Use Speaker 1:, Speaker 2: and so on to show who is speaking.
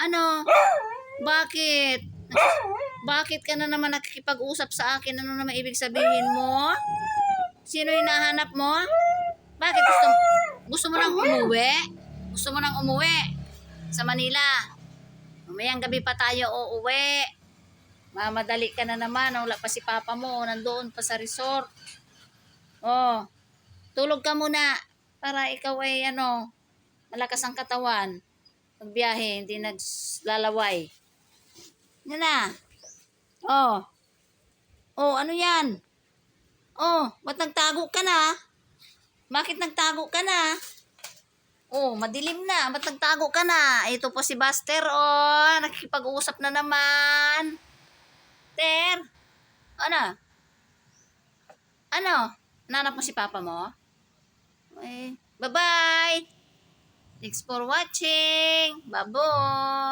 Speaker 1: Ano? Bakit? Bakit ka na naman nakikipag-usap sa akin? Ano naman ibig sabihin mo? Sino hinahanap mo? Bakit gusto mo nang umuwi? Gusto mo nang umuwi sa Manila? Mamayang gabi pa tayo uuwi. Mamadali ka na naman. Wala pa si papa mo. Nandoon pa sa resort. Oh, tulog ka muna para ikaw ay malakas ang katawan. Magbiyahe, hindi naglalaway. Yan na. Oh. Oh, ano yan? Oh, ba't nagtago ka na? Bakit nagtago ka na? Oh, madilim na. Ba't nagtago ka na? Ito po si Buster, oh. Nakikipag-uusap na naman. Ter, ano? Ano? Nanap mo si papa mo? Okay. Bye-bye! Thanks for watching! Bye-bye!